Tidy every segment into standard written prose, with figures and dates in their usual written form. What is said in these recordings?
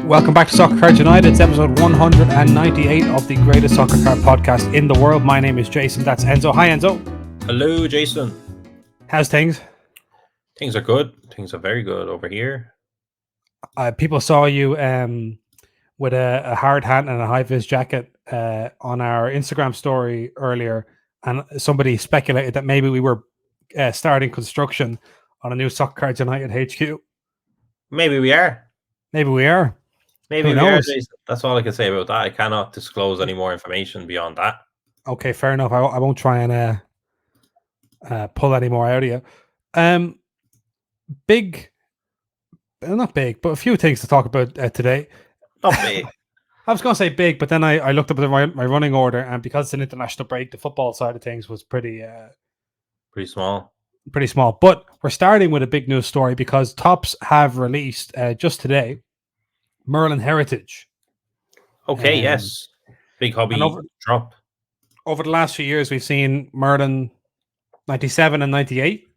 Welcome back to Soccer Cards United. It's episode 198 of the greatest soccer card podcast in the world. My name is Jason. That's Enzo. Hi, Enzo. Hello, Jason. How's things? Things are good. Things are very good over here. People saw you with a hard hat and a high-vis jacket on our Instagram story earlier, and somebody speculated that maybe we were starting construction on a new Soccer Cards United HQ. Maybe we are. Maybe we are. Maybe we are, Jason. That's all I can say about that. I cannot disclose any more information beyond that. Okay, fair enough. I won't try and pull any more out of you. Not big, but a few things to talk about today. Not big. I was going to say big, but then I looked up at my running order, and because it's an international break, the football side of things was pretty small. Pretty small. But we're starting with a big news story because Topps have released just today Merlin Heritage. Okay, yes. Big hobby drop. Over the last few years, we've seen Merlin 97 and 98.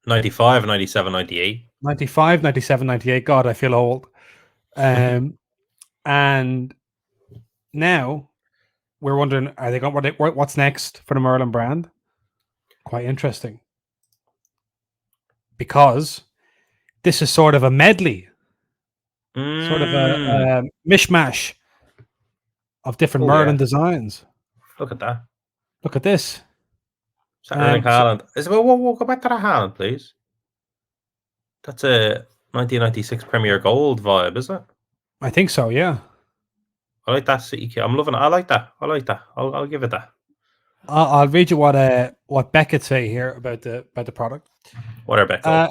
95, 97, 98. 95, 97, 98. God, I feel old. And now we're wondering, are they going? What's next for the Merlin brand? Quite interesting, because this is sort of a medley, sort of a mishmash of different Merlin designs. Look at that. Look at this. Erling Haaland. We'll go back to the Haaland, please. That's a 1996 Premier Gold vibe, isn't it? I think so, yeah. I like that City kit. I'm loving it. I like that. I'll give it that. I'll read you what Beckett say here about the product. What are Beckett?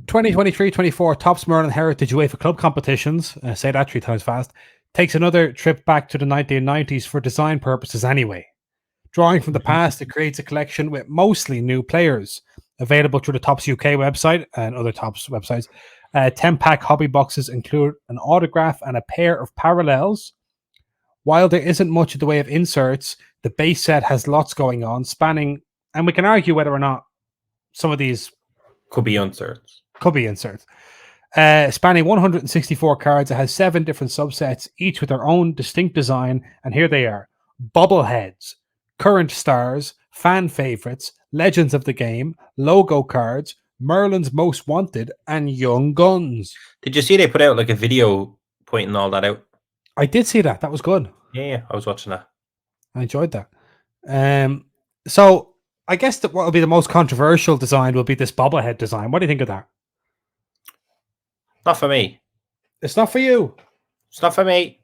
2023-24 Topps Merlin Heritage UEFA Club competitions. Say that 3 times fast. Takes another trip back to the 1990s for design purposes anyway. Drawing from the past, it creates a collection with mostly new players. Available through the Topps UK website and other Topps websites. 10-pack hobby boxes include an autograph and a pair of parallels. While there isn't much in the way of inserts, the base set has lots going on, spanning, and we can argue whether or not some of these could be inserts. Spanning 164 cards, it has 7 different subsets, each with their own distinct design, and here they are. Bobbleheads, current stars, fan favorites, legends of the game, logo cards, Merlin's Most Wanted, and Young Guns. Did you see they put out like a video pointing all that out? I did see that. That was good. Yeah, I was watching that. I enjoyed that. So I guess that what will be the most controversial design will be this bobblehead design. What do you think of that? Not for me. It's not for you. It's not for me.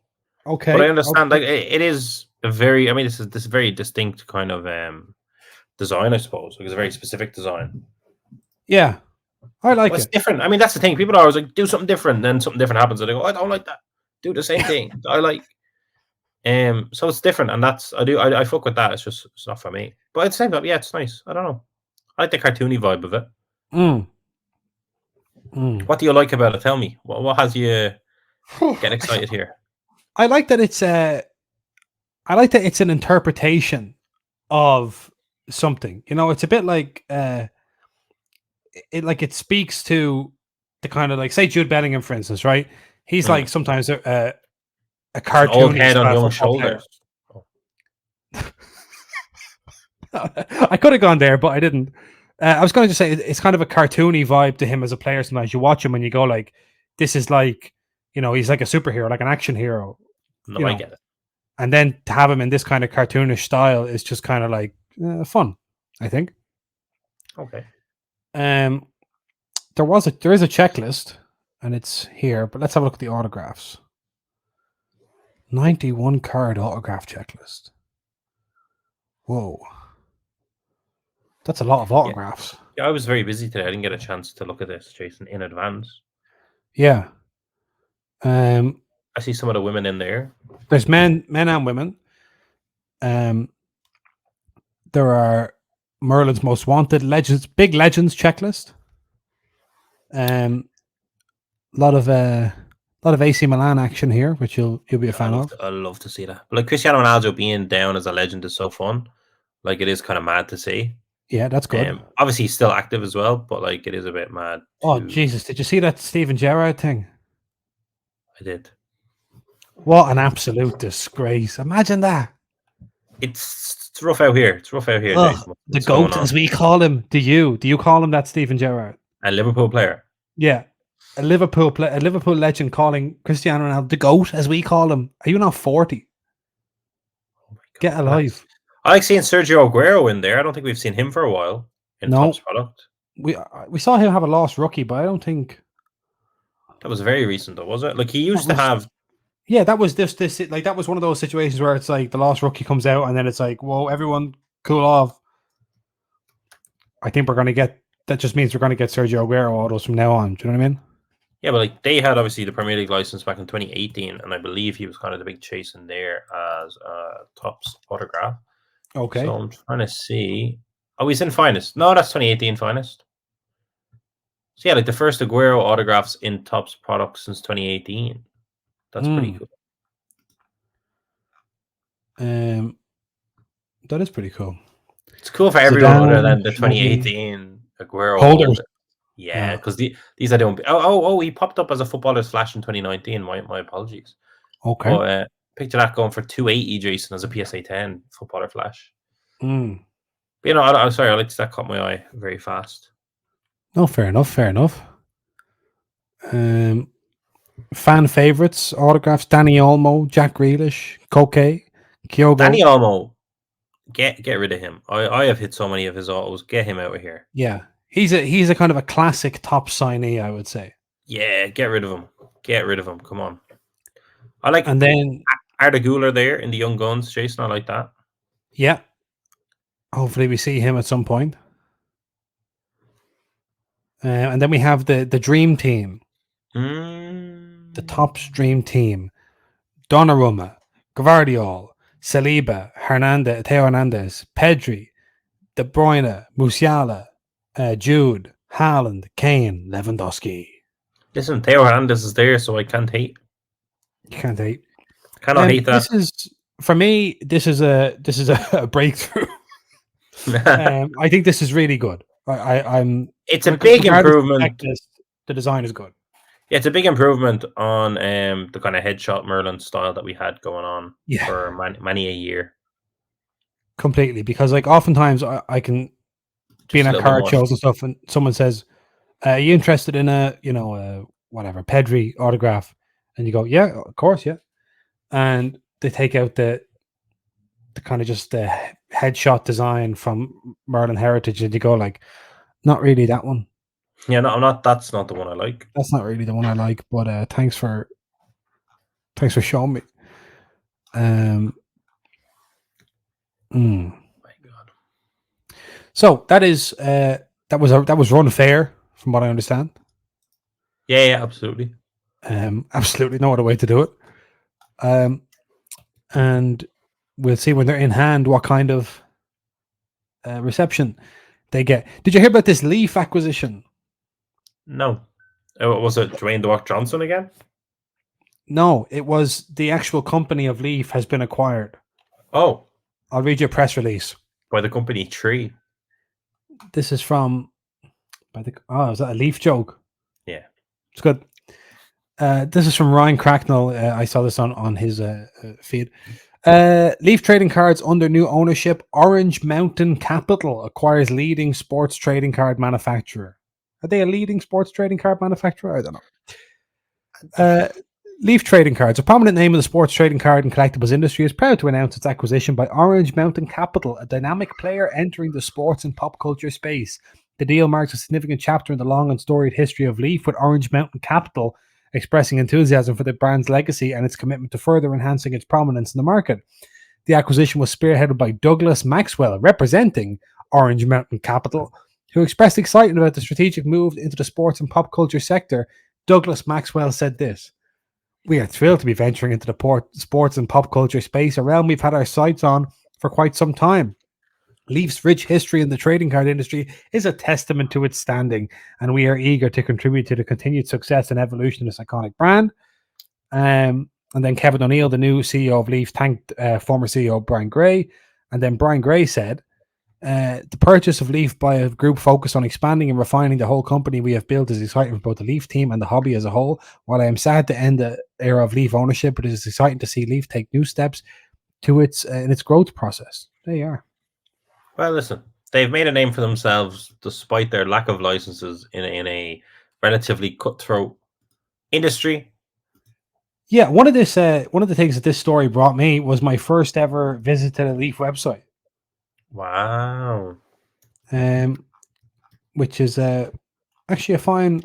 Okay. But I understand. Okay. Like it is a very. I mean, this is very distinct kind of design, I suppose. Like it's a very specific design. Yeah, I like it. It's different. I mean, that's the thing. People are always like, do something different. Then something different happens, and they go, I don't like that. Do the same thing. I like. So it's different, and I fuck with that. It's not for me. But at the same time, yeah, it's nice. I don't know. I like the cartoony vibe of it. What do you like about it? Tell me. What has you get excited here? I like that it's an interpretation of something. You know, it's a bit like it speaks to the kind of like, say, Jude Bellingham, for instance, right? He's like sometimes a cartoon old head on young shoulders. I could have gone there, but I didn't. I was going to just say it's kind of a cartoony vibe to him as a player. Sometimes you watch him and you go like, this is like, you know, he's like a superhero, like an action hero. No, I get it. And then to have him in this kind of cartoonish style is just kind of like fun, I think. Okay. There is a checklist, and it's here, but let's have a look at the autographs. 91 card autograph checklist. Whoa. That's a lot of autographs. Yeah, I was very busy today. I didn't get a chance to look at this, Jason, in advance. Yeah. I see some of the women in there. There's men and women. There are Merlin's Most Wanted, legends, big legends checklist. A lot of AC Milan action here, which you'll be a fan of. I love to see that. But like Cristiano Ronaldo being down as a legend is so fun. Like it is kind of mad to see. Yeah, that's good. Obviously, he's still active as well, but like it is a bit mad. Oh Jesus! Did you see that Steven Gerrard thing? I did. What an absolute disgrace. Imagine that. It's rough out here. It's rough out here, Ugh, Jason. the What's going GOAT, on? as we call him. Do you call him that, Stephen Gerrard? A Liverpool player. Yeah. A Liverpool legend calling Cristiano Ronaldo the GOAT, as we call him. Are you not 40? Oh my Get God. alive. I like seeing Sergio Aguero in there. I don't think we've seen him for a while in Topps No, product. we saw him have a lost rookie, but I don't think That was very recent, though, was it? Like he that used to was. have. Yeah, that was this like that was one of those situations where it's like the lost rookie comes out and then it's like, whoa, everyone cool off. I think we're gonna get that. Just means we're gonna get Sergio Aguero autos from now on. Do you know what I mean? Yeah, but like they had obviously the Premier League license back in 2018, and I believe he was kind of the big chase in there as Topps autograph. Okay. So I'm trying to see. Oh, he's in finest. No, that's 2018 finest. So yeah, like the first Aguero autographs in Topps products since 2018. That's pretty cool. That is pretty cool. It's cool for everyone other than the 2018 Aguero holders. Yeah, because these I don't. Oh, he popped up as a footballer's flash in 2019. My apologies. Okay. But picture that going for 280, Jason, as a PSA 10 footballer flash. But, you know, I'm sorry, I like that caught my eye very fast. No, fair enough. Fair enough. Fan favorites, autographs: Danny Olmo, Jack Grealish, Koke, Kyogo. Danny Olmo, get rid of him. I have hit so many of his autos. Get him out of here. Yeah, he's a kind of a classic top signee, I would say. Yeah, get rid of him. Get rid of him. Come on. I like. And then Arda Güler there in the Young Guns, Jason. I like that. Yeah. Hopefully we see him at some point. And then we have the dream team. The Topps dream team. Donnarumma, Gvardiol, Saliba, Theo Hernandez, Pedri, De Bruyne, Musiala, Jude, Haaland, Kane, Lewandowski. Listen, Theo Hernandez is there, so I can't hate. You can't hate. Cannot hate that. This is, for me, this is a breakthrough. I think this is really good. I'm. It's a big improvement. The design is good. Yeah, it's a big improvement on the kind of headshot Merlin style that we had going on for many a year. Completely, because like oftentimes I can be in a card shows and stuff, and someone says, "Are you interested in a whatever Pedri autograph?" And you go, "Yeah, of course, yeah." And they take out the kind of just the headshot design from Merlin Heritage, and you go like, "Not really that one." Yeah, no, I'm not. That's not the one I like. That's not really the one I like. But thanks for showing me. My God. So that was run fair, from what I understand. Yeah, absolutely. Absolutely no other way to do it. And we'll see when they're in hand what kind of reception they get. Did you hear about this Leaf acquisition? No. Was it Dwayne The Rock Johnson again? No, it was the actual company of Leaf has been acquired. Oh. I'll read you a press release. By the company Tree. This is from is that a Leaf joke? Yeah. It's good. This is from Ryan Cracknell. I saw this on his feed. Leaf trading cards under new ownership. Orange Mountain Capital acquires leading sports trading card manufacturer. Are they a leading sports trading card manufacturer? I don't know. Leaf Trading Cards, a prominent name in the sports trading card and collectibles industry, is proud to announce its acquisition by Orange Mountain Capital, a dynamic player entering the sports and pop culture space. The deal marks a significant chapter in the long and storied history of Leaf, with Orange Mountain Capital expressing enthusiasm for the brand's legacy and its commitment to further enhancing its prominence in the market. The acquisition was spearheaded by Douglas Maxwell, representing Orange Mountain Capital, who expressed excitement about the strategic move into the sports and pop culture sector. Douglas Maxwell said this: "We are thrilled to be venturing into the sports and pop culture space, a realm we've had our sights on for quite some time. Leaf's rich history in the trading card industry is a testament to its standing, and we are eager to contribute to the continued success and evolution of this iconic brand." And then Kevin O'Neill, the new CEO of Leaf, thanked former CEO Brian Gray. And then Brian Gray said, The purchase of Leaf by a group focused on expanding and refining the whole company we have built is exciting for both the Leaf team and the hobby as a whole. While I am sad to end the era of Leaf ownership, it is exciting to see Leaf take new steps to in its growth process. There you are. Well, listen, they've made a name for themselves despite their lack of licenses in a relatively cutthroat industry. Yeah, one of the things that this story brought me was my first ever visit to the Leaf website. Wow. Which is actually a fine.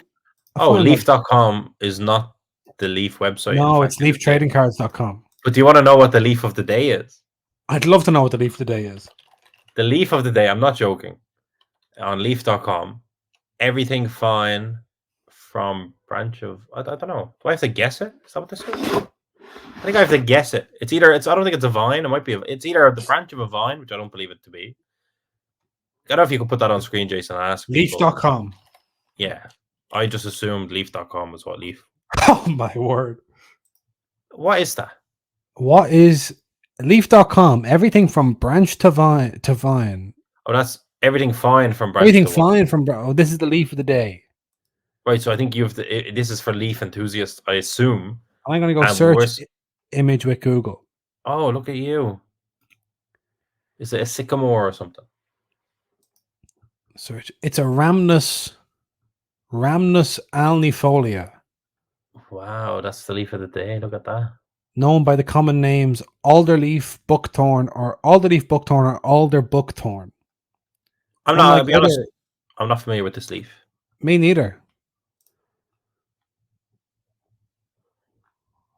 Leaf.com is not the Leaf website. No, it's leaftradingcards.com. But do you want to know what the Leaf of the day is? I'd love to know what the Leaf of the day is. The Leaf of the day, I'm not joking. On leaf.com, everything fine from branch of, I don't know. Do I have to guess it? Is that what this is? I think I have to guess it. I don't think it's a vine. It might be, it's either the branch of a vine, which I don't believe it to be. I don't know if you can put that on screen, Jason, and ask Leaf.com. Yeah. I just assumed leaf.com was what Leaf. Oh my word. What is that? What is Leaf.com? Everything from branch to vine. Oh, that's everything fine from branch Everything to fine from oh, this is the Leaf of the day. Right, so I think you have to. This is for Leaf enthusiasts, I assume. I'm going to go search image with Google. Oh, look at you. Is it a sycamore or something? Search. It's a Rhamnus alnifolia. Wow, that's the Leaf of the day. Look at that. Known by the common names alderleaf buckthorn or alder buckthorn. I'll be honest, I'm not familiar with this leaf. Me neither.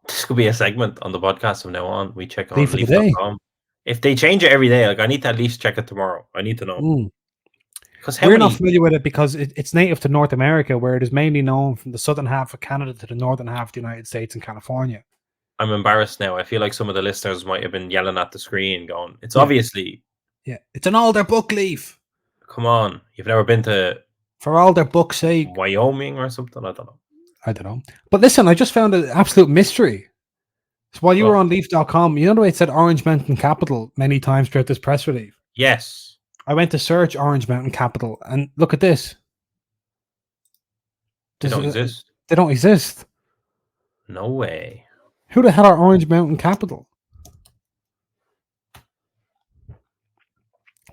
This could be a segment on the podcast from now on. We check on Leaf leaf.com. If they change it every day, like I need to at least check it tomorrow. I need to know. Because we're not familiar with it because it's native to North America, where it is mainly known from the southern half of Canada to the northern half of the United States and California. I'm embarrassed now. I feel like some of the listeners might have been yelling at the screen going, it's obviously... Yeah, it's an alder buck leaf. Come on. You've never been to... For alder buck's sake. Wyoming or something? I don't know. But listen, I just found an absolute mystery. So while you were on leaf.com, you know the way it said Orange Mountain Capital many times throughout this press release? Yes. I went to search Orange Mountain Capital and look at this. They don't exist. They don't exist. No way. Who the hell are Orange Mountain Capital?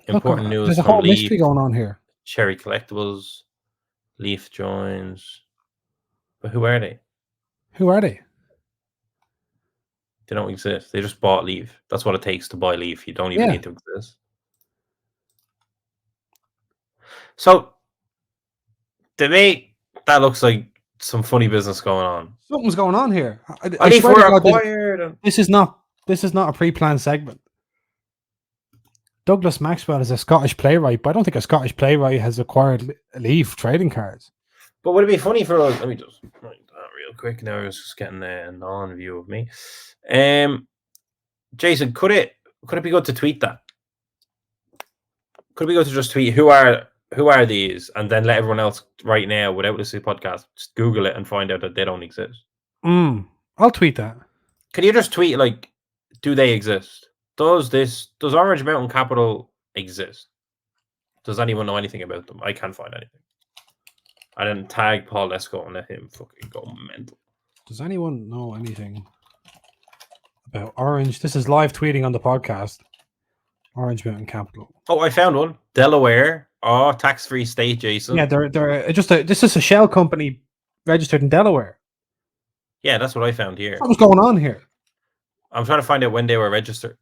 Important news. There's a whole mystery going on here. Cherry Collectibles, Leaf joins. But who are they? Who are they? They don't exist. They just bought Leaf. That's what it takes to buy Leaf. You don't even need to exist. So, that looks like some funny business going on. Something's going on here. Leaf were acquired. This is not a pre-planned segment. Douglas Maxwell is a Scottish playwright, but I don't think a Scottish playwright has acquired Leaf trading cards. But would it be funny for us? Let me just write that real quick. Now I was just getting a non-view of me. Jason, could it be good to tweet that? Could it be good to just tweet who are these, and then let everyone else right now, without listening to the podcast, just Google it and find out that they don't exist? I'll tweet that. Can you just tweet like, do they exist? Does Orange Mountain Capital exist? Does anyone know anything about them? I can't find anything. I didn't tag Paul Lesko and let him fucking go mental. Does anyone know anything about Orange? This is live tweeting on the podcast. Orange Mountain Capital. Oh, I found one. Delaware. Oh, tax-free state, Jason. Yeah, they're this is a shell company registered in Delaware. Yeah, that's what I found here. What's going on here? I'm trying to find out when they were registered.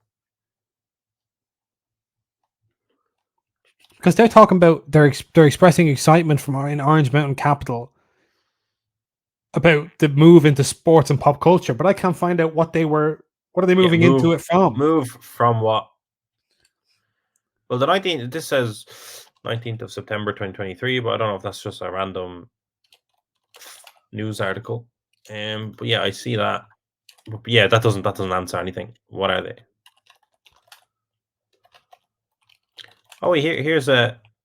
Because they're talking about they're expressing excitement from in Orange Mountain Capital about the move into sports and pop culture, but I can't find out what are they moving into it from? Move from what? Well, the 19th, this says 19th of September 2023, but I don't know if that's just a random news article. But yeah, I see that. But yeah, that doesn't answer anything. What are they? Oh, here's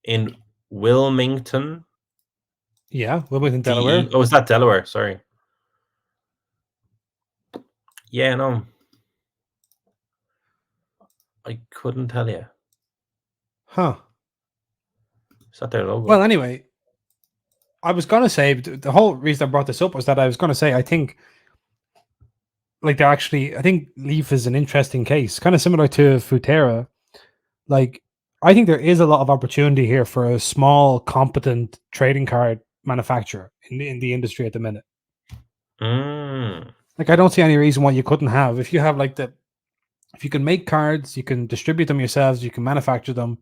in Wilmington. Yeah, Wilmington, Delaware. Oh, is that Delaware? Sorry. Yeah, no. I couldn't tell you. Huh. Is that their logo? Well, anyway, I was gonna say the whole reason I brought this up was that I was gonna say I think like they're actually I think Leaf is an interesting case, kind of similar to Futera. Like I think there is a lot of opportunity here for a small, competent trading card manufacturer in the industry at the minute. Like I don't see any reason why you couldn't have if you have like if you can make cards, you can distribute them yourselves, you can manufacture them,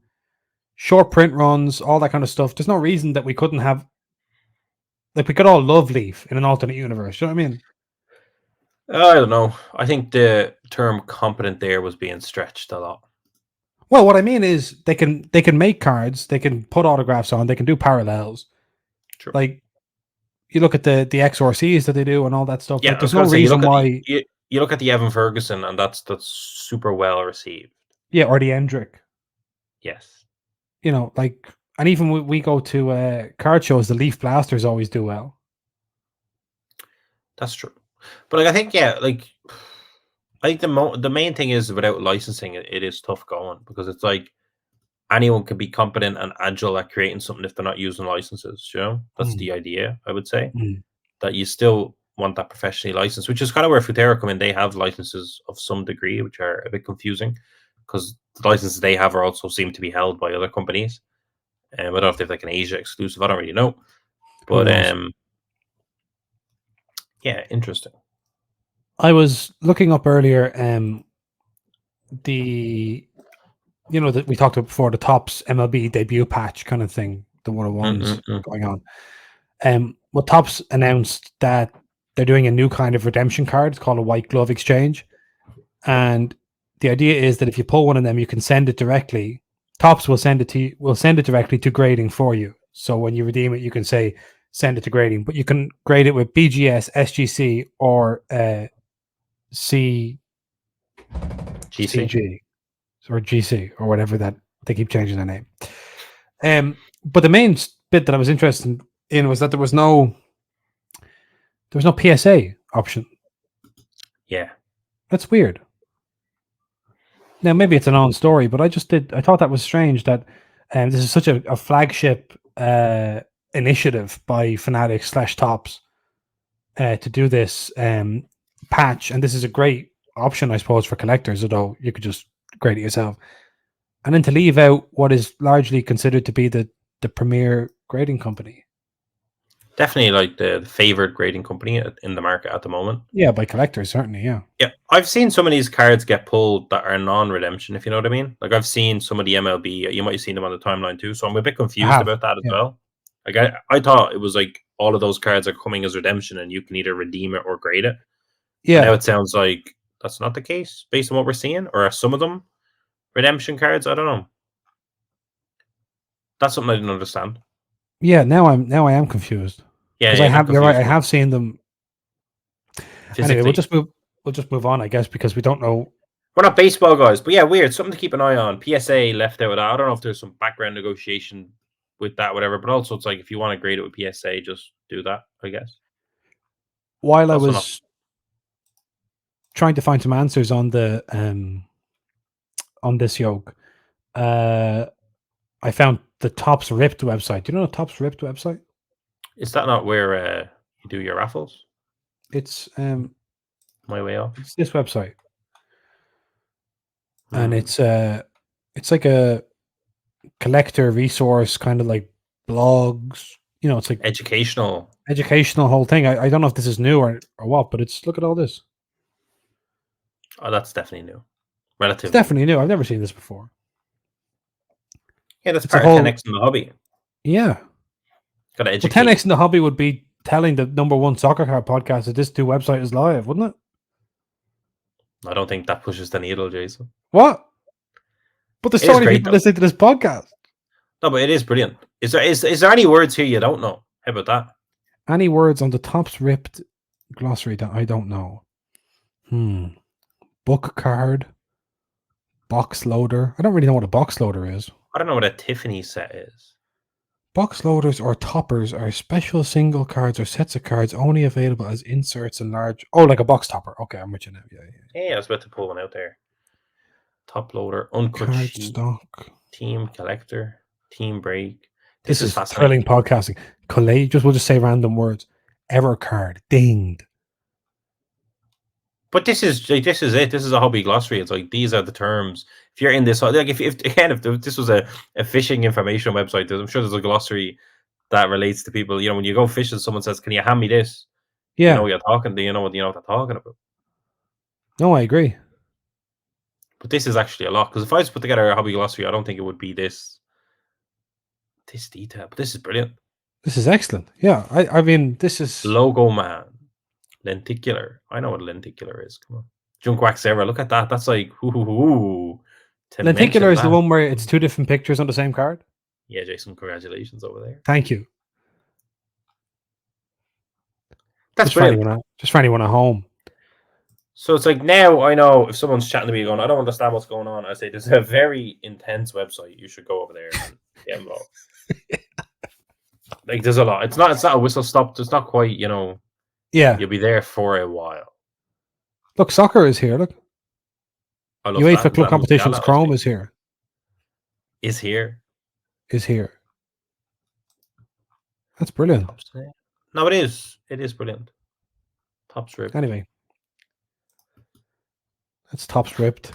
short print runs, all that kind of stuff. There's no reason that we couldn't have. Like we could all love Leaf in an alternate universe. You know what I mean? I don't know. I think the term competent there was being stretched a lot. Well, what I mean is they can make cards, they can put autographs on, they can do parallels. True. Like you look at the XRCs that they do and all that stuff. Yeah, Like there's no reason why. You look at the Evan Ferguson, and that's super well received. Yeah, or the Endrick. Yes. You know, like, and even we go to card shows, the Leaf Blasters always do well. That's true. But like I think, yeah, like I think the main thing is without licensing, it is tough going because it's like anyone can be competent and agile at creating something if they're not using licenses. You know, that's the idea. I would say that you still want that professionally licensed, which is kind of where Futera come in. They have licenses of some degree, which are a bit confusing because the licenses they have are also seem to be held by other companies. I don't know if they have like an Asia exclusive. I don't really know, but yeah, interesting. I was looking up earlier the that we talked about before, the Topps MLB debut patch kind of thing, the 101s going on. Well, Topps announced that they're doing a new kind of redemption card. It's called a white glove exchange. And the idea is that if you pull one of them, you can send it directly. Topps will send it directly to grading for you. So when you redeem it, you can say send it to grading, but you can grade it with BGS, SGC, or CG or GC or whatever that they keep changing their name. But the main bit that I was interested in was that there was no PSA option. Yeah, that's weird. Now maybe it's a non-story, but I thought that was strange that this is such a flagship initiative by Fanatics / Topps to do this patch, and this is a great option, I suppose, for collectors, although you could just grade it yourself. And then to leave out what is largely considered to be the premier grading company. Definitely like the favorite grading company in the market at the moment. Yeah, by collectors, certainly, yeah. Yeah, I've seen some of these cards get pulled that are non-redemption, if you know what I mean. Like I've seen some of the MLB, you might have seen them on the timeline too, so I'm a bit confused about that as well. Like I thought it was like all of those cards are coming as redemption and you can either redeem it or grade it. Yeah. But now it sounds like that's not the case based on what we're seeing, or are some of them redemption cards? I don't know. That's something I didn't understand. Yeah, now I am confused. Yeah, you're right. I have seen them. Physically. Anyway, we'll just move on, I guess, because we don't know. We're not baseball guys, but yeah, weird. Something to keep an eye on. PSA left out of that. I don't know if there's some background negotiation with that, whatever. But also, it's like if you want to grade it with PSA, just do that, I guess. While I was trying to find some answers on the on this yoke, I found the Topps Ripped website. Do you know the Topps Ripped website? Is that not where you do your raffles? It's My Way Off. It's this website, and it's like a collector resource, kind of like blogs. You know, it's like educational whole thing. I don't know if this is new or what, but it's look at all this. Oh, that's definitely new. Relatively, it's definitely new. I've never seen this before. Yeah, that's part of 10x in the hobby. Yeah, got to educate. 10x in the hobby would be telling the #1 soccer card podcast that this new website is live, wouldn't it? I don't think that pushes the needle, Jason. What? But there's so many people listening to this podcast. No, but it is brilliant. Is there any words here you don't know? How about that? Any words on the Topps Ripped glossary that I don't know? Book card, box loader. I don't really know what a box loader is. I don't know what a Tiffany set is. Box loaders or toppers are special single cards or sets of cards only available as inserts in large. Oh, like a box topper. Okay, I'm with you now. Yeah, I was about to pull one out there. Top loader, uncut card sheet, stock, team collector, team break. This is thrilling fascinating. podcasting. We'll just say random words. Evercard dinged. But this is it. This is a hobby glossary. It's like these are the terms. If you're in this, like if this was a fishing information website, I'm sure there's a glossary that relates to people. You know, when you go fishing, someone says, "Can you hand me this?" Yeah. You know what you're talking. Do you know what they're talking about? No, I agree. But this is actually a lot, because if I just put together a hobby glossary, I don't think it would be this detail. But this is brilliant. This is excellent. Yeah, I mean, this is Logo man, lenticular. I know what a lenticular is. Come on, junk wax era. Look at that. That's like lenticular is the one where it's two different pictures on the same card. Yeah, Jason, congratulations over there. Thank you. That's just for anyone at home. So it's like, now I know if someone's chatting to me going, I don't understand what's going on, I say, there's a very intense website. You should go over there and get involved. Like, there's a lot. It's not a whistle stop. It's not quite, Yeah. You'll be there for a while. Look, soccer is here. Look. UEFA Club Competitions Chrome is here. Is here. That's brilliant. No, it is. It is brilliant. Top strip. Anyway. That's top stripped.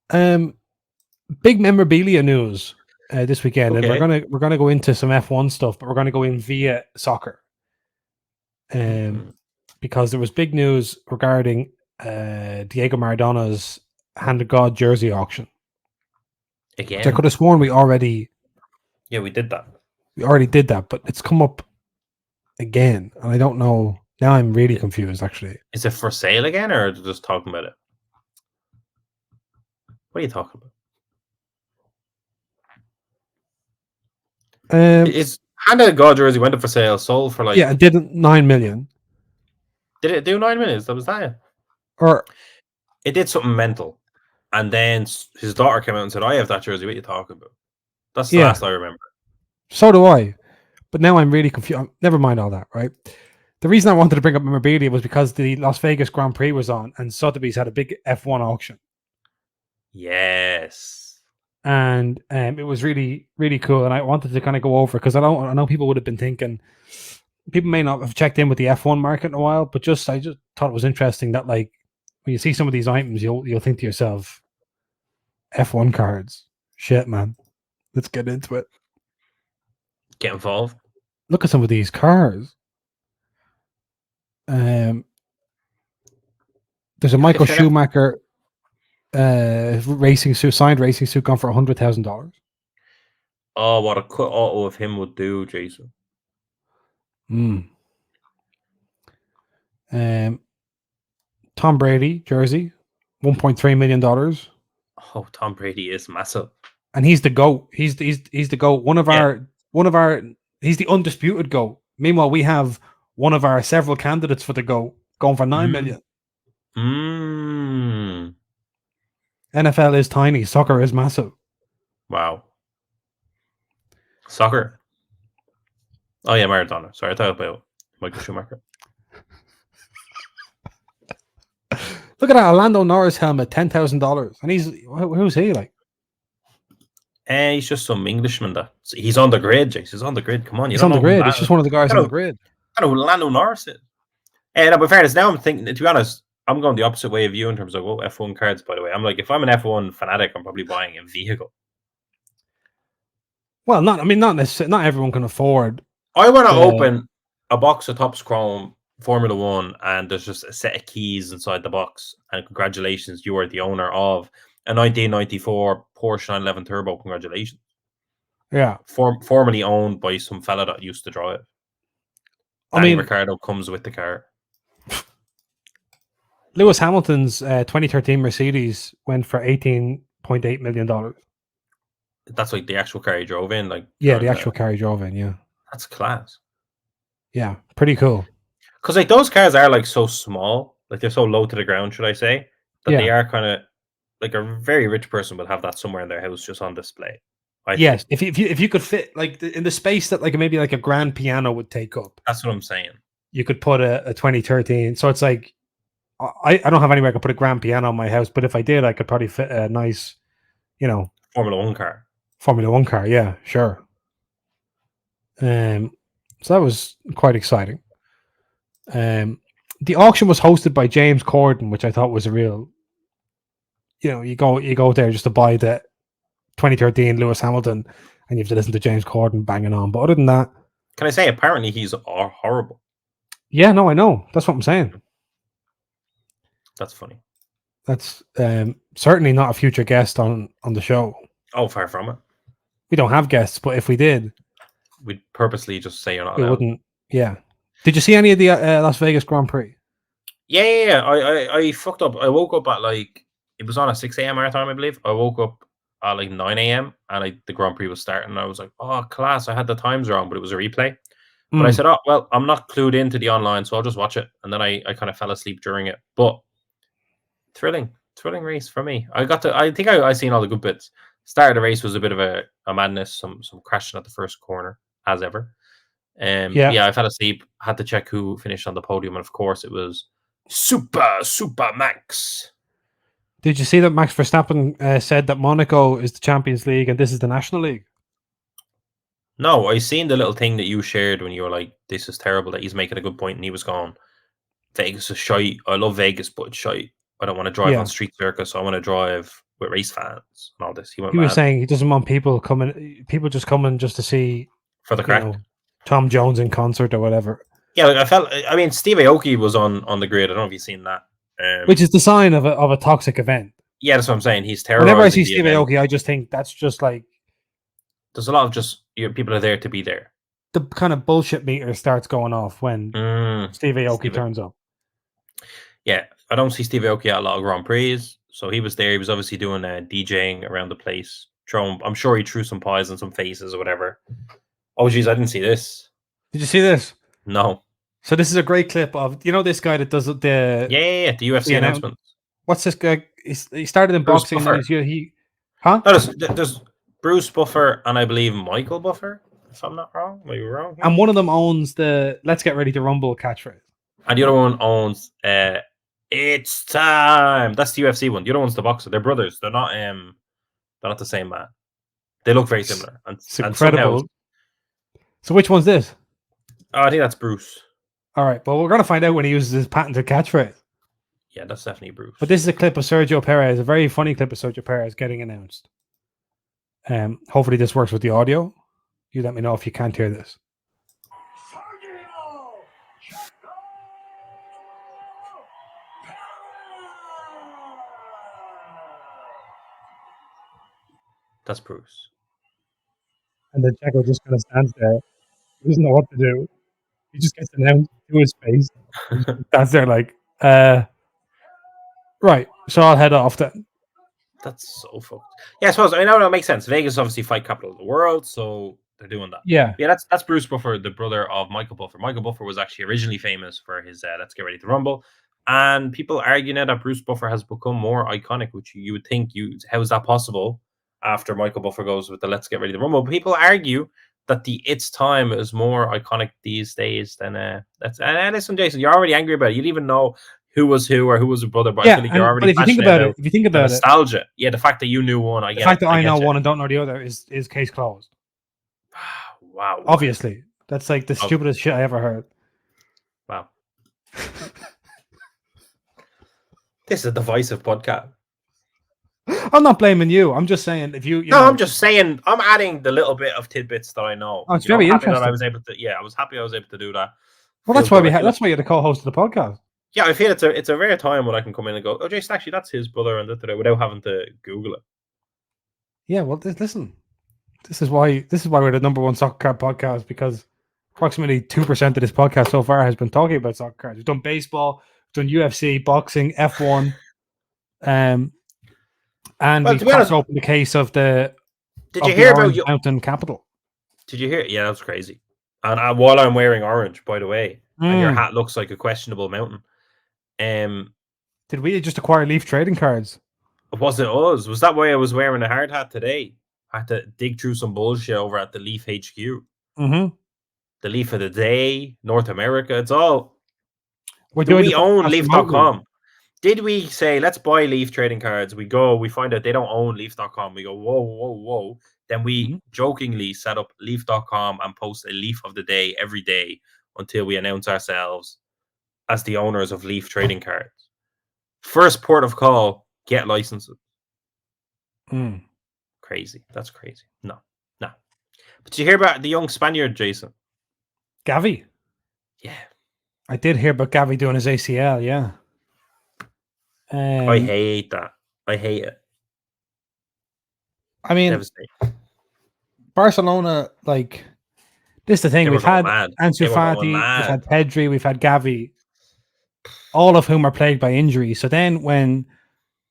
Big memorabilia news this weekend, and we're gonna go into some F1 stuff, but we're gonna go in via soccer. Because there was big news regarding Diego Maradona's Hand of God jersey auction. Again, which I could have sworn we already. Yeah, we did that. We already did that, but it's come up again, and I don't know. Now I'm really confused, actually. Is it for sale again, or just talking about it? What are you talking about? It's Hand of God jersey went up for sale, sold for like... Yeah, it did 9 million. Did it do 9 million? That was that? Or... It did something mental. And then his daughter came out and said, I have that jersey, what are you talking about? That's the last I remember. So do I. But now I'm really confused. Never mind all that, right? The reason I wanted to bring up memorabilia was because the Las Vegas Grand Prix was on, and Sotheby's had a big F1 auction. Yes. And it was really, really cool. And I wanted to kind of go over, because I know people would have been thinking, people may not have checked in with the F1 market in a while, but I just thought it was interesting that, like, when you see some of these items, you'll think to yourself, F1 cards. Shit, man. Let's get into it. Get involved. Look at some of these cars. There's a Michael Schumacher signed racing suit gone for $100,000. Oh, what a cut auto of him would do, Jason. Tom Brady jersey, $1.3 million. Oh, Tom Brady is massive, and he's the GOAT. He's the GOAT. He's the undisputed GOAT. Meanwhile, we have one of our several candidates for the GOAT going for $9 million. NFL is tiny. Soccer is massive. Wow. Soccer. Oh yeah, Maradona. Sorry, I thought about Michael Schumacher. Look at that Orlando Norris helmet, $10,000, and who's he like? He's just some Englishman he's on the grid, Jace. He's on the grid. Come on, he's on the grid. He's just one of the guys on the grid. I don't know who Orlando Norris is. And in fairness, now I'm thinking, to be honest, I'm going the opposite way of you in terms of F1 cards, by the way. I'm like, if I'm an F1 fanatic, I'm probably buying a vehicle. Well, not necessarily. Not everyone can afford. I want to open a box of Topps Chrome Formula One, and there's just a set of keys inside the box. And congratulations, you are the owner of a 1994 Porsche 911 Turbo. Congratulations. Yeah. Formerly owned by some fella that used to drive. Danny Ricciardo comes with the car. Lewis Hamilton's 2013 Mercedes went for $18.8 million. That's like the actual car he drove in, like the actual car he drove in. Yeah, that's class. Yeah, pretty cool. Because like those cars are like so small, like they're so low to the ground, should I say, that they are kind of like a very rich person would have that somewhere in their house just on display. Yes, if you could fit like in the space that like maybe like a grand piano would take up. That's what I'm saying. You could put a 2013. So it's like I don't have anywhere I could put a grand piano in my house, but if I did, I could probably fit a nice, Formula One car. Formula One car. Yeah, sure. So that was quite exciting. The auction was hosted by James Corden, which I thought was a real. You go there just to buy the 2013 Lewis Hamilton, and you have to listen to James Corden banging on. But other than that, Can I say apparently he's horrible? yeah, no, I know. That's what I'm saying. That's funny. That's certainly not a future guest on the show. Oh, far from it. We don't have guests, but if we did, We'd purposely just say you're not we allowed. wouldn't. Yeah. Did you see any of the Las Vegas Grand Prix? Yeah. I fucked up. I woke up at like it was on at 6 a.m. our time, I believe. I woke up at like 9 a.m. and the Grand Prix was starting. And I was like, oh, class. I had the times wrong, but it was a replay. But I said, oh, well, I'm not clued into the online, so I'll just watch it. And then I kind of fell asleep during it. But thrilling race for me. I think I seen all the good bits. Start of the race was a bit of a madness, some crashing at the first corner, as ever. Yeah, I fell asleep, had to check who finished on the podium, and of course it was Super Max. Did you see that Max Verstappen said that Monaco is the Champions League and this is the National League? No, I seen the little thing that you shared when you were like, this is terrible, that he's making a good point, and he was going, Vegas is shite. I love Vegas, but it's shite. I don't want to drive on street circus. I want to drive with race fans and all this. He was saying he doesn't want people just coming just to see for the crack. Tom Jones in concert or whatever. Yeah, I mean, Steve Aoki was on the grid. I don't know if you've seen that. Which is the sign of a toxic event. Yeah, that's what I'm saying. He's terrorizing. Whenever I see Steve Aoki, I just think that's just like there's a lot of just people are there to be there. The kind of bullshit meter starts going off when Steve Aoki turns up. Yeah, I don't see Steve Aoki at a lot of Grand Prix, so he was there. He was obviously doing DJing around the place. I'm sure he threw some pies and some faces or whatever. Oh, geez, I didn't see this. Did you see this? No. So this is a great clip of this guy that does the the UFC announcements. What's this guy? He started in Bruce boxing. Buffer. And huh? No, there's Bruce Buffer and I believe Michael Buffer. If I'm not wrong, are you wrong? And one of them owns the "Let's Get Ready to Rumble" catchphrase, and the other one owns "It's Time." That's the UFC one. The other one's the boxer. They're brothers. They're not the same man. They look very similar. And, it's incredible. So which one's this? Oh, I think that's Bruce. All right, but we're gonna find out when he uses his patented catchphrase. Yeah, that's definitely Bruce. But this is a clip of Sergio Perez, a very funny clip of Sergio Perez getting announced. Hopefully this works with the audio. You let me know if you can't hear this. That's Bruce. And then Checo just kind of stands there. He doesn't know what to do. He just gets announced to his face. He stands there like, right, so I'll head off then. That's so fucked. Yeah, I suppose. I mean, no, it makes sense. Vegas is obviously fight capital of the world, so they're doing that. Yeah. That's Bruce Buffer, the brother of Michael Buffer. Michael Buffer was actually originally famous for his "Let's Get Ready to Rumble," and people argue now that Bruce Buffer has become more iconic, which you would think how is that possible after Michael Buffer goes with the "Let's Get Ready to Rumble"? But people argue that the "It's Time" is more iconic these days than that's. And listen, Jason, you're already angry about it. You didn't even know who was who or who was a brother, but I feel like you're already. But if you think about it, nostalgia. Yeah, the fact that you knew one, the fact that I know one and don't know the other is case closed. Wow. Obviously, that's like the stupidest shit I ever heard. Wow. This is a divisive podcast. I'm not blaming you. I'm just saying if you no, I'm just saying I'm adding the little bit of tidbits that I know. Oh, it's very interesting. That I was able to. Yeah, I was happy I was able to do that. Well, that's why that's why you're the co-host of the podcast. Yeah, I feel it's a rare time when I can come in and go, oh, Jason, actually, that's his brother, and without having to Google it. Yeah, well, listen, this is why we're the number one soccer card podcast, because approximately 2% of this podcast so far has been talking about soccer cards. We've done baseball, we've done UFC, boxing, F1, and we've cracked open the case of the. Did you hear about Mountain Capital? Did you hear? Yeah, that's crazy. And while I'm wearing orange, by the way, and your hat looks like a questionable mountain. Did we just acquire Leaf trading cards? Was it us? Was that why I was wearing a hard hat today? I had to dig through some bullshit over at the Leaf HQ. Mm-hmm. The Leaf of the Day, North America. It's all. We own Leaf.com? Did we say, let's buy Leaf trading cards? We go, we find out they don't own Leaf.com. We go, whoa, whoa, whoa. Then we jokingly set up Leaf.com and post a Leaf of the day every day until we announce ourselves as the owners of Leaf trading cards. First port of call, get licenses. Crazy. That's crazy. No. But did you hear about the young Spaniard, Jason? Gavi? Yeah. I did hear about Gavi doing his ACL, yeah. I hate that. I hate it. I mean, Barcelona, like, this is the thing. We've had Ansu Fati, we've had Pedri, we've had Gavi, all of whom are plagued by injury. So then when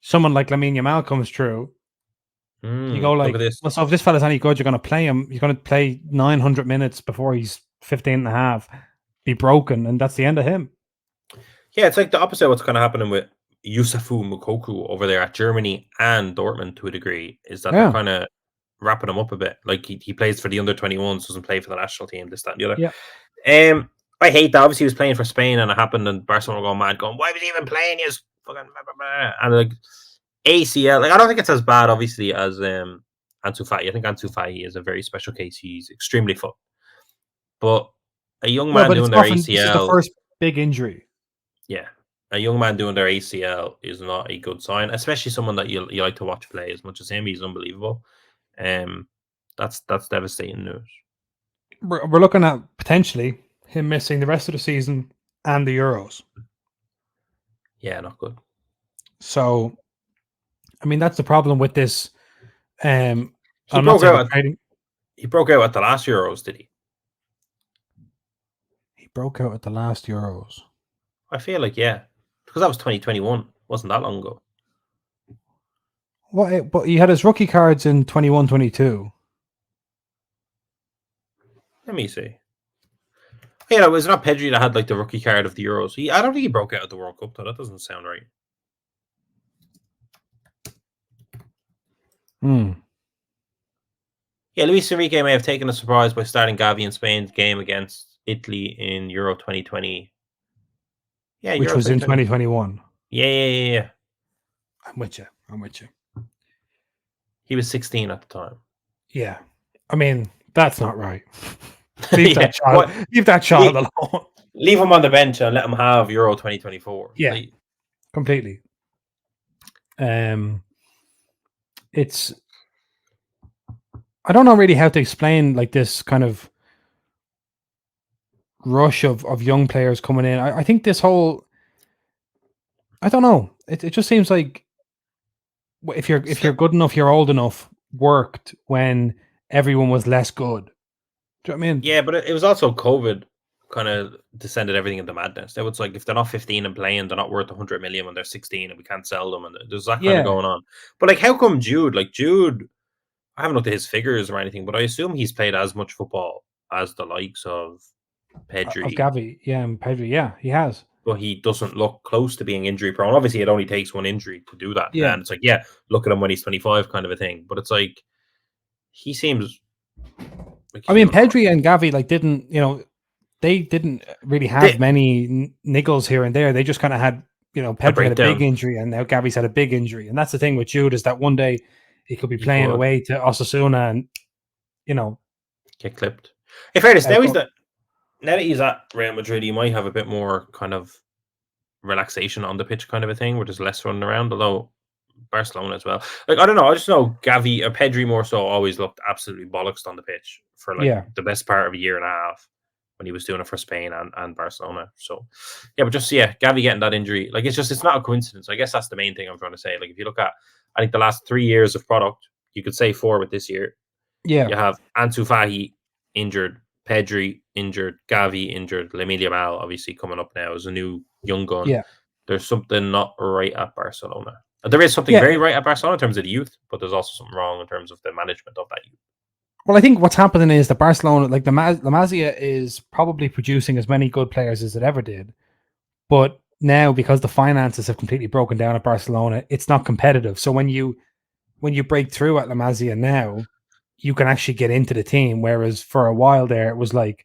someone like Lamine Yamal comes through, you go like, well, so if this fella's any good, you're going to play him. You're going to play 900 minutes before he's 15 and a half, be broken, and that's the end of him. Yeah, it's like the opposite of what's kind of happening with Yusufu Moukoko over there at Germany and Dortmund to a degree, is that they're kind of wrapping him up a bit. Like he plays for the under-21s, doesn't play for the national team, this, that, and the other. Yeah. I hate that. Obviously, he was playing for Spain and it happened, and Barcelona were going mad, going, why was he even playing? He's fucking blah, blah, blah. And like ACL, like I don't think it's as bad, obviously, as Ansu Fati. I think Ansu Fati is a very special case. He's extremely fit. But a young man doing their ACL. This is the first big injury. Yeah. A young man doing their ACL is not a good sign, especially someone that you like to watch play as much as him. He's unbelievable. That's devastating news. We're looking at potentially him missing the rest of the season and the Euros. Yeah, not good. So, I mean, that's the problem with this. He broke out at the last Euros, did he? He broke out at the last Euros. I feel like, yeah. Because that was 2021. Wasn't that long ago. What? But he had his rookie cards in 21-22. Let me see. Yeah, it was not Pedri that had like the rookie card of the Euros. I don't think he broke out at the World Cup, though. That doesn't sound right. Yeah, Luis Enrique may have taken a surprise by starting Gavi in Spain's game against Italy in Euro 2020. Yeah, which was in 2021. Yeah. I'm with you. He was 16 at the time. Yeah. I mean, that's not right. Leave that child alone. Leave him on the bench and let him have Euro 2024. Yeah, completely. It's, I don't know really how to explain like this kind of rush of young players coming in. I think this whole, I don't know. It just seems like if you're good enough, you're old enough, worked when everyone was less good. Do you know what I mean? Yeah, but it was also COVID kind of descended everything into madness. It was like if they're not 15 and playing, they're not worth 100 million when they're 16 and we can't sell them, and there's that kind of going on. But like, how come Jude? Like Jude, I haven't looked at his figures or anything, but I assume he's played as much football as the likes of Pedri. Of Gavi, and Pedri, he has. But he doesn't look close to being injury prone. Obviously, it only takes one injury to do that. Yeah. And it's like, look at him when he's 25 kind of a thing. But it's like, he seems... I mean, Pedri and Gavi they didn't really have many niggles here and there. They just kind of had, Pedri had a big injury and now Gavi's had a big injury. And that's the thing with Jude, is that one day he could be playing away to Osasuna and, get clipped. In fairness, now that he's at Real Madrid, he might have a bit more kind of relaxation on the pitch kind of a thing where there's less running around, although Barcelona as well. Like, I don't know. I just know Gavi or Pedri more so always looked absolutely bollocks on the pitch for the best part of a year and a half when he was doing it for Spain and Barcelona. So, but Gavi getting that injury, like it's not a coincidence. I guess that's the main thing I'm trying to say. Like, if you look at, I think the last 3 years of product, you could say 4 with this year. Yeah. You have Ansu Fati injured, Pedri injured, Gavi injured, Lamine Yamal obviously coming up now as a new young gun. Yeah. There's something not right at Barcelona. There is something very right at Barcelona in terms of the youth, but there's also something wrong in terms of the management of that youth. Well, I think what's happening is that Barcelona, like the Masia, is probably producing as many good players as it ever did. But now, because the finances have completely broken down at Barcelona, it's not competitive. So when you break through at La Masia now, you can actually get into the team. Whereas for a while there, it was like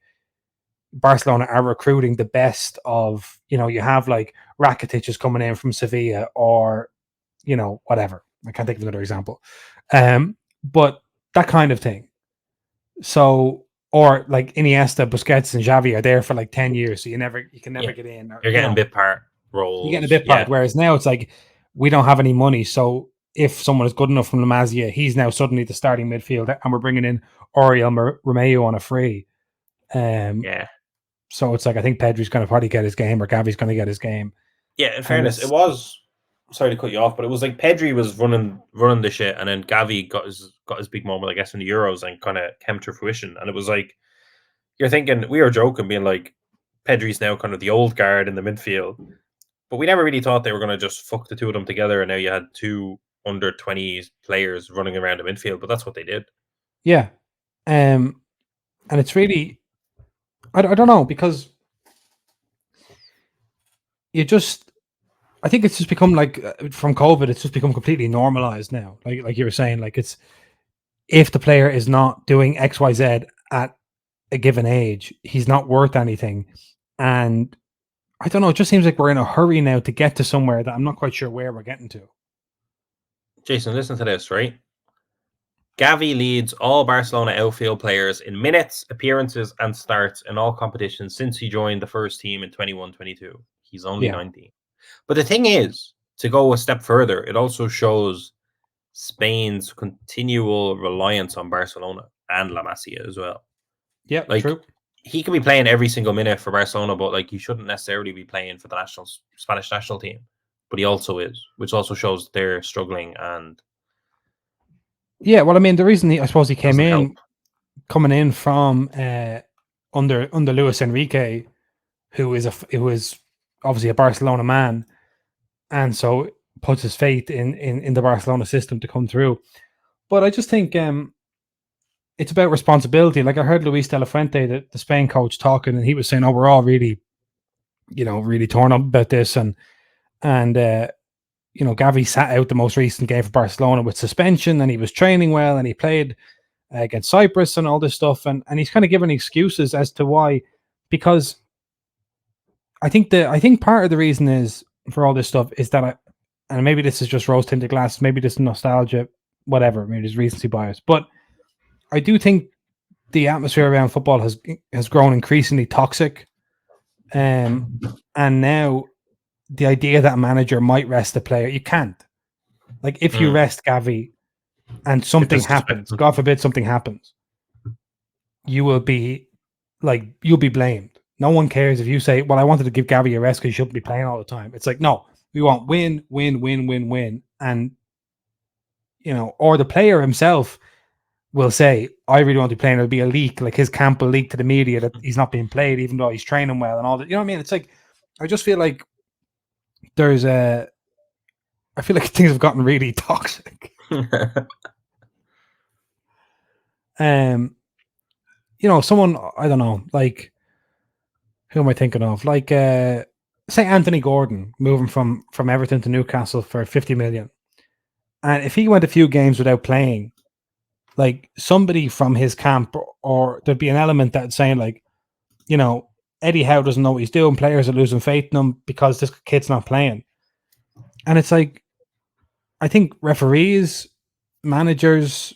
Barcelona are recruiting the best of, you have like Rakitic is coming in from Sevilla, or, whatever. I can't think of another example. But that kind of thing. So, or like Iniesta, Busquets, and Xavi are there for like 10 years, so you can never get in. Or, You're getting bit part roles. You're getting a bit part. Whereas now it's like, we don't have any money, so if someone is good enough from La Masia, he's now suddenly the starting midfielder, and we're bringing in Oriol Romeu on a free. So it's like, I think Pedri's going to probably get his game, or Gavi's going to get his game. Yeah, in fairness, it was. Sorry to cut you off, but it was like Pedri was running the shit, and then Gavi got his big moment, I guess, in the Euros, and kind of came to fruition. And it was like, you're thinking, we were joking, being like, Pedri's now kind of the old guard in the midfield, but we never really thought they were going to just fuck the two of them together, and now you had two under 20 players running around the midfield. But that's what they did. Yeah, and it's really, I don't know, because I think it's just become like, from COVID, it's just become completely normalized now. Like you were saying, like, it's, if the player is not doing XYZ at a given age, he's not worth anything. And I don't know, it just seems like we're in a hurry now to get to somewhere that I'm not quite sure where we're getting to. Jason, listen to this, right? Gavi leads all Barcelona outfield players in minutes, appearances, and starts in all competitions since he joined the first team in 21-22. He's only 19. But the thing is, to go a step further, it also shows Spain's continual reliance on Barcelona and La Masia as well. Yeah, like, true. He could be playing every single minute for Barcelona, but like, he shouldn't necessarily be playing for the Spanish national team. But he also is, which also shows they're struggling. And yeah, well, I mean, the reason I suppose he coming in from under Luis Enrique, who is obviously a Barcelona man, and so puts his faith in the Barcelona system to come through. But I just think it's about responsibility. Like, I heard Luis de la Fuente, the Spain coach, talking, and he was saying, "Oh, we're all really, really torn up about this," and Gavi sat out the most recent game for Barcelona with suspension, and he was training well, and he played against Cyprus and all this stuff, and he's kind of giving excuses as to why, because I think part of the reason is for all this stuff is that and maybe this is just rose tinted glass, maybe this is nostalgia, whatever, maybe there's recency bias, but I do think the atmosphere around football has grown increasingly toxic, and now the idea that a manager might rest a player, you can't. Like, if you rest Gavi and something happens, God forbid something happens, you'll be blamed. No one cares if you say, "Well, I wanted to give Gavi a rest because he shouldn't be playing all the time." It's like, no, we want win, win, win, win, win. And, or the player himself will say, "I really want to be playing." It'll be a leak, like his camp will leak to the media that he's not being played, even though he's training well and all that. You know what I mean? It's like, I just feel like I feel like things have gotten really toxic. Someone, I don't know, like, who am I thinking of? Like, say Anthony Gordon moving from Everton to Newcastle for 50 million. And if he went a few games without playing, like, somebody from his camp, or there'd be an element that's saying, like, Eddie Howe doesn't know what he's doing. Players are losing faith in him because this kid's not playing. And it's like, I think referees, managers,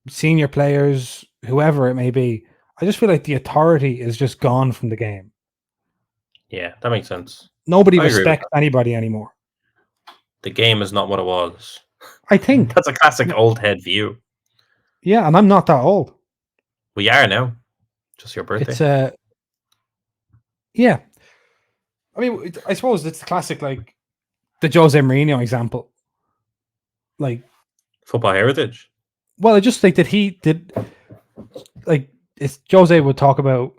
senior players, whoever it may be, I just feel like the authority is just gone from the game. Yeah, that makes sense. Nobody respects anybody anymore. The game is not what it was. I think that's a classic old head view. Yeah, and I'm not that old. We are now. Just your birthday. It's yeah. I mean, I suppose it's classic, like the Jose Mourinho example. Like, football heritage. Well, I just think that he did, like, it's Jose would talk about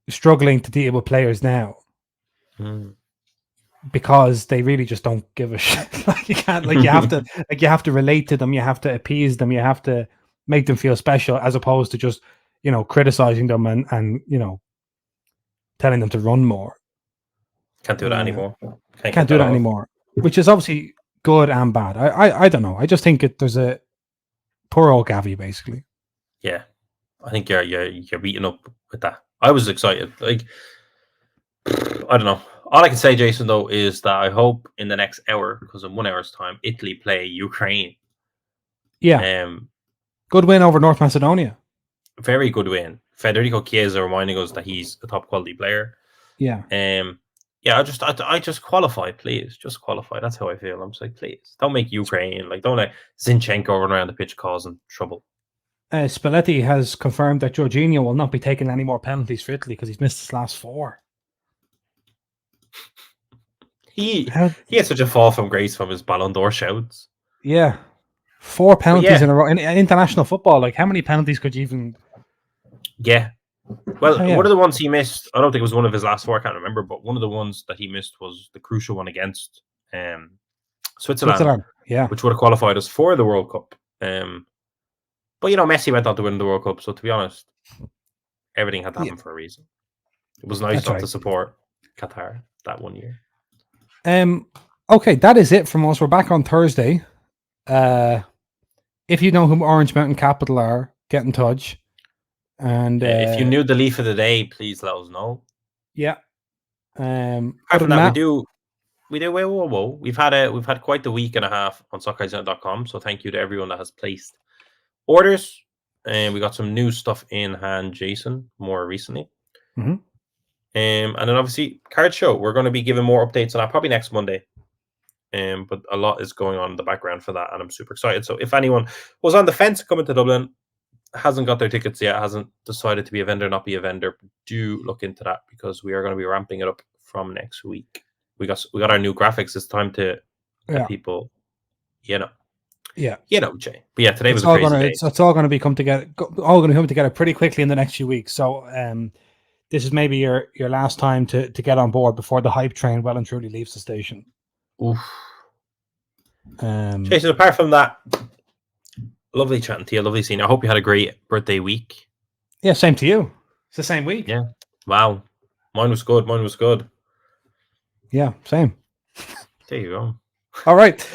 struggling to deal with players now because they really just don't give a shit. Like, you can't, like, you have to relate to them, you have to appease them, you have to make them feel special, as opposed to just, criticizing them and telling them to run more. Can't do that anymore. Can't do that anymore, which is obviously good and bad. I don't know. I just think there's a poor old Gavi, basically. Yeah, I think you're beaten up with that. I was excited. Like, I don't know. All I can say, Jason, though, is that I hope in the next hour, because in 1 hour's time, Italy play Ukraine. Yeah. Good win over North Macedonia. Very good win. Federico Chiesa reminding us that he's a top quality player. Yeah. Yeah, I just qualify, please. Just qualify. That's how I feel. I'm just like, please. Don't make Ukraine, like, don't let Zinchenko run around the pitch causing trouble. Spalletti has confirmed that Jorginho will not be taking any more penalties for Italy because he's missed his last 4. He had such a fall from grace from his Ballon d'Or shouts. Yeah. 4 penalties in a row. In international football, like, how many penalties could you even... Yeah. Well, one of the ones he missed, I don't think it was one of his last 4, I can't remember, but one of the ones that he missed was the crucial one against Switzerland, yeah, which would have qualified us for the World Cup. But, you know, Messi went on to win the World Cup, so to be honest, everything had to happen for a reason. It was nice not to support Qatar that 1 year. Okay, that is it from us. We're back on Thursday. If you know who Orange Mountain Capital are, get in touch. And if you knew the leaf of the day, please let us know. Yeah. Apart from that, we do. Whoa. We've had quite the week and a half on socceragent.com. So thank you to everyone that has placed orders. And we got some new stuff in hand, Jason, more recently. Mm-hmm. And then obviously card show. We're going to be giving more updates on that probably next Monday. But a lot is going on in the background for that, and I'm super excited. So if anyone was on the fence coming to Dublin, hasn't got their tickets yet, hasn't decided to be a vendor, not be a vendor, do look into that because we are going to be ramping it up from next week. We got our new graphics. It's time to let people, Jay. But yeah, today was a crazy day. It's all going to be come together pretty quickly in the next few weeks. So this is maybe your last time to get on board before the hype train well and truly leaves the station. Oof. Jason, apart from that, lovely chatting to you, lovely seeing you. I hope you had a great birthday week. Yeah, same to you. It's the same week. Yeah. Wow. Mine was good. Yeah, same. There you go. All right.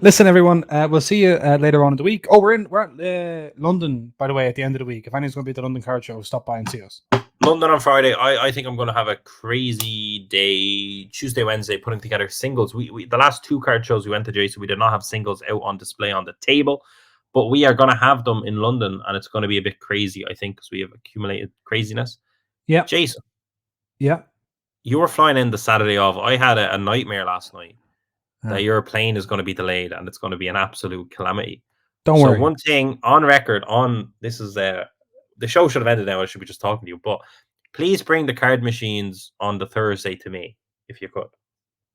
Listen, everyone. We'll see you later on in the week. Oh, we're at London, by the way, at the end of the week. If anyone's going to be at the London Card Show, stop by and see us. London on Friday. I think I'm going to have a crazy day. Tuesday, Wednesday, putting together singles. We the last 2 card shows we went to, Jason, we did not have singles out on display on the table, but we are going to have them in London, and it's going to be a bit crazy, I think, because we have accumulated craziness. Yeah, Jason. Yeah, you were flying in the Saturday of. I had a nightmare last night that your plane is going to be delayed, and it's going to be an absolute calamity. Don't worry. One thing on record this is the show should have ended now. I should be just talking to you, but please bring the card machines on the Thursday to me if you could.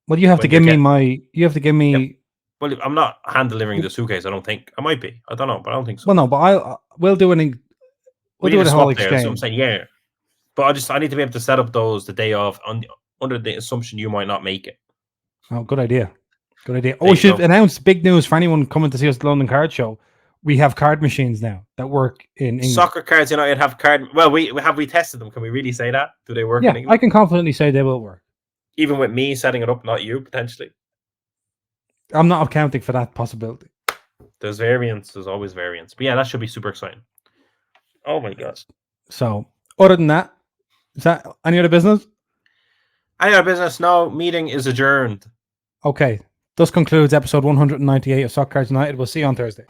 Well, you have to give me Yep. Well, I'm not hand delivering the suitcase. I don't think I might be. I don't know, but I don't think so. Well, no, but we'll do an. We'll do a whole exchange. So I'm saying, yeah, but I need to be able to set up those the day of under the assumption you might not make it. Oh, good idea. Good idea. We should announce big news for anyone coming to see us at the London Card Show. We have card machines now that work in England. Soccer cards, have card. Well, we tested them. Can we really say that? Do they work in England? I can confidently say they will work. Even with me setting it up, not you, potentially. I'm not accounting for that possibility. There's variance. There's always variance. But yeah, that should be super exciting. Oh my gosh. So, other than that, is that any other business? Any other business? No. Meeting is adjourned. Okay. This concludes episode 198 of Soccer Cards United. We'll see you on Thursday.